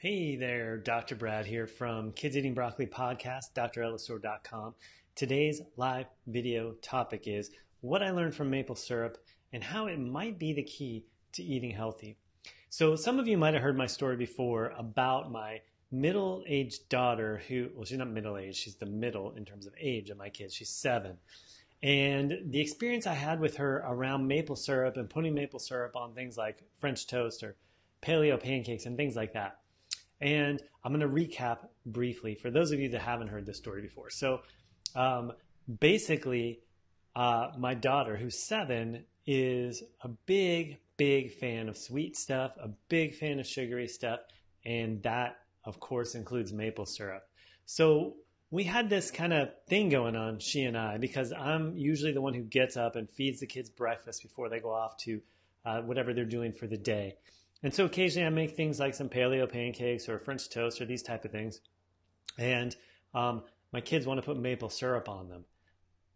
Hey there, Dr. Brad here from Kids Eating Broccoli Podcast, drellisor.com. Today's live video topic is what I learned from maple syrup and how it might be the key to eating healthy. So some of you might have heard my story before about my middle-aged daughter well, she's not middle-aged, she's the middle in terms of age of my kids. She's 7. And the experience I had with her around maple syrup and putting maple syrup on things like French toast or paleo pancakes and things like that. And I'm going to recap briefly for those of you that haven't heard this story before. So basically, my daughter, who's 7, is a big fan of sweet stuff, a big fan of sugary stuff, and that, of course, includes maple syrup. So we had this kind of thing going on, she and I, because I'm usually the one who gets up and feeds the kids breakfast before they go off to whatever they're doing for the day. And so occasionally I make things like some paleo pancakes or French toast or these type of things. And my kids want to put maple syrup on them.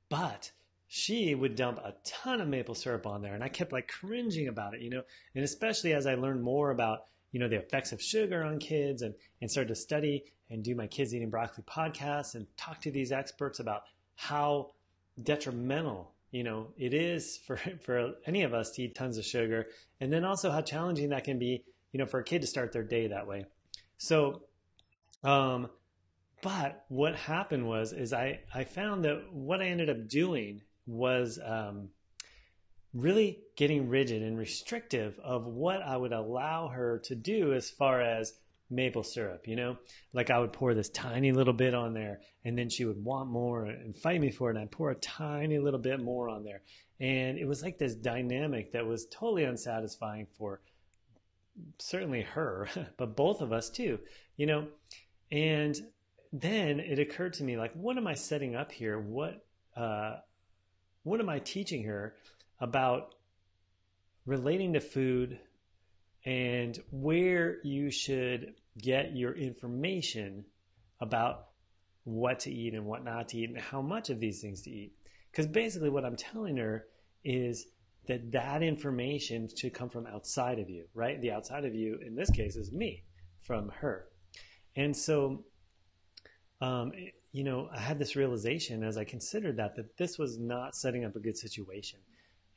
But she would dump a ton of maple syrup on there. And I kept like cringing about it, and especially as I learned more about, the effects of sugar on kids and started to study and do my Kids Eating Broccoli podcast and talk to these experts about how detrimental it is for any of us to eat tons of sugar, and then also how challenging that can be, for a kid to start their day that way. So, but what happened is I found that what I ended up doing was really getting rigid and restrictive of what I would allow her to do as far as maple syrup, like I would pour this tiny little bit on there and then she would want more and fight me for it. And I'd pour a tiny little bit more on there. And it was like this dynamic that was totally unsatisfying for certainly her, but both of us too, and then it occurred to me, like, what am I setting up here? What am I teaching her about relating to food and where you should get your information about what to eat and what not to eat and how much of these things to eat. Because basically what I'm telling her is that information should come from outside of you, right? The outside of you, in this case, is me, from her. And so, I had this realization as I considered that this was not setting up a good situation.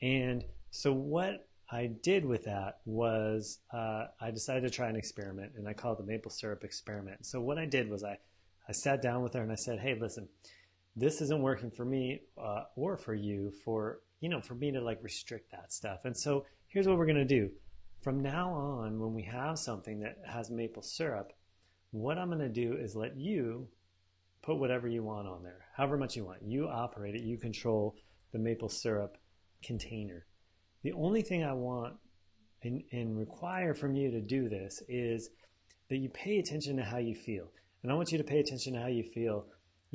And so what I did with that was I decided to try an experiment, and I call it the maple syrup experiment. So what I did was I sat down with her and I said, hey, listen, this isn't working for me or for you for me to like restrict that stuff. And so here's what we're going to do. From now on, when we have something that has maple syrup, what I'm going to do is let you put whatever you want on there, however much you want. You operate it. You control the maple syrup container. The only thing I want and require from you to do this is that you pay attention to how you feel. And I want you to pay attention to how you feel,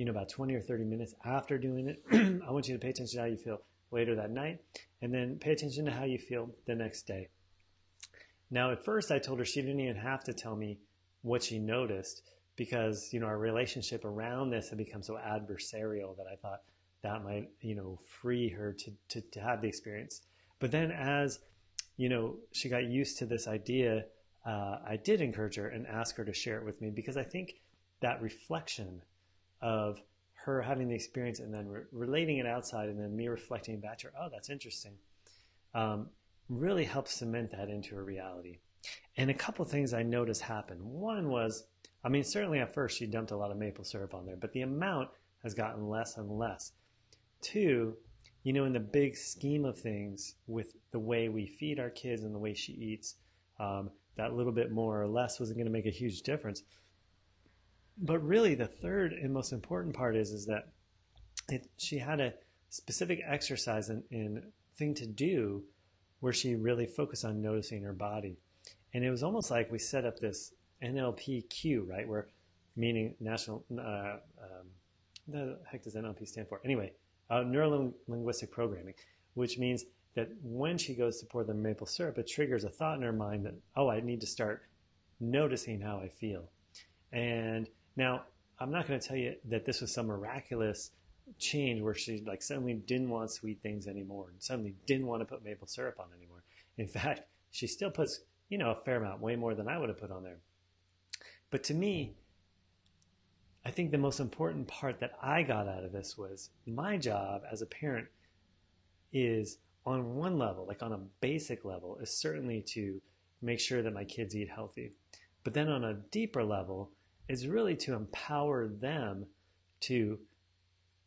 about 20 or 30 minutes after doing it. I want you to pay attention to how you feel later that night, and then pay attention to how you feel the next day. Now, at first, I told her she didn't even have to tell me what she noticed because, our relationship around this had become so adversarial that I thought that might, free her to have the experience. But then as, she got used to this idea, I did encourage her and ask her to share it with me because I think that reflection of her having the experience and then relating it outside and then me reflecting back to her, oh, that's interesting, really helps cement that into a reality. And a couple things I noticed happened. One was, certainly at first she dumped a lot of maple syrup on there, but the amount has gotten less and less. 2, in the big scheme of things with the way we feed our kids and the way she eats, that little bit more or less wasn't going to make a huge difference. But really the third and most important part is that she had a specific exercise and thing to do where she really focused on noticing her body. And it was almost like we set up this NLPQ, right? Where, meaning national, the heck does NLP stand for? Anyway, neuro-linguistic programming, which means that when she goes to pour the maple syrup, it triggers a thought in her mind that, oh, I need to start noticing how I feel. And now, I'm not going to tell you that this was some miraculous change where she like suddenly didn't want sweet things anymore and suddenly didn't want to put maple syrup on anymore. In fact, she still puts, a fair amount, way more than I would have put on there. But to me, I think the most important part that I got out of this was my job as a parent is on one level, like on a basic level, is certainly to make sure that my kids eat healthy. But then on a deeper level is really to empower them to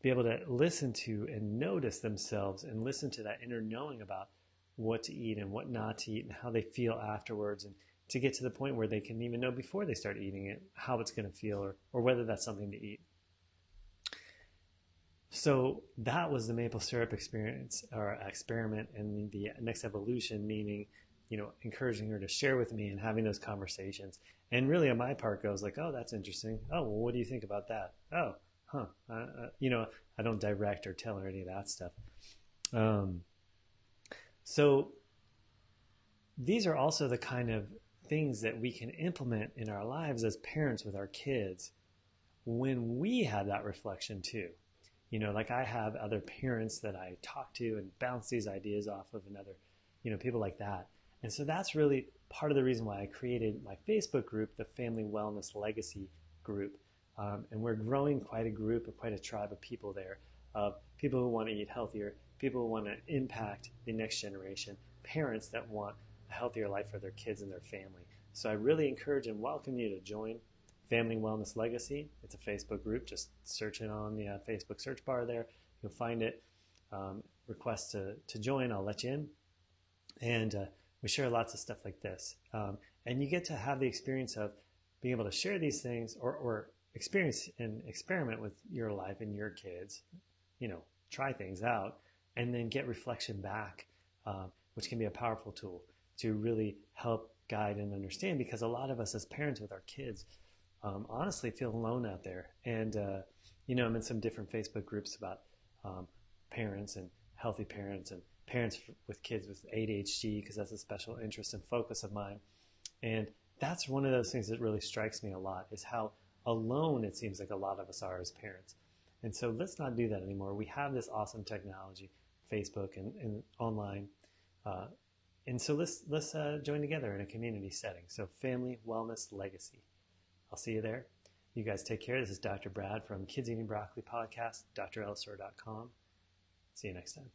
be able to listen to and notice themselves and listen to that inner knowing about what to eat and what not to eat and how they feel afterwards, and to get to the point where they can even know before they start eating it how it's going to feel, or whether that's something to eat. So that was the maple syrup experience or experiment, and the next evolution, meaning, encouraging her to share with me and having those conversations. And really on my part goes like, oh, that's interesting. Oh, well, what do you think about that? Oh, huh. I don't direct or tell her any of that stuff. So these are also the kind of things that we can implement in our lives as parents with our kids when we have that reflection too. Like I have other parents that I talk to and bounce these ideas off of, and other, people like that. And so that's really part of the reason why I created my Facebook group, the Family Wellness Legacy group. And we're growing quite a group, quite a tribe of people there, of people who want to eat healthier, people who want to impact the next generation, parents that want a healthier life for their kids and their family. So I really encourage and welcome you to join Family Wellness Legacy. It's a Facebook group. Just search it on the Facebook search bar there. You'll find it. Request to join. I'll let you in. And we share lots of stuff like this. And you get to have the experience of being able to share these things, or experience and experiment with your life and your kids, try things out, and then get reflection back, which can be a powerful tool to really help guide and understand, because a lot of us as parents with our kids honestly feel alone out there. And, I'm in some different Facebook groups about parents and healthy parents and parents with kids with ADHD, because that's a special interest and focus of mine. And that's one of those things that really strikes me a lot, is how alone it seems like a lot of us are as parents. And so let's not do that anymore. We have this awesome technology, Facebook and online. And so let's join together in a community setting. So Family Wellness Legacy. I'll see you there. You guys take care. This is Dr. Brad from Kids Eating Broccoli Podcast, drellisor.com. See you next time.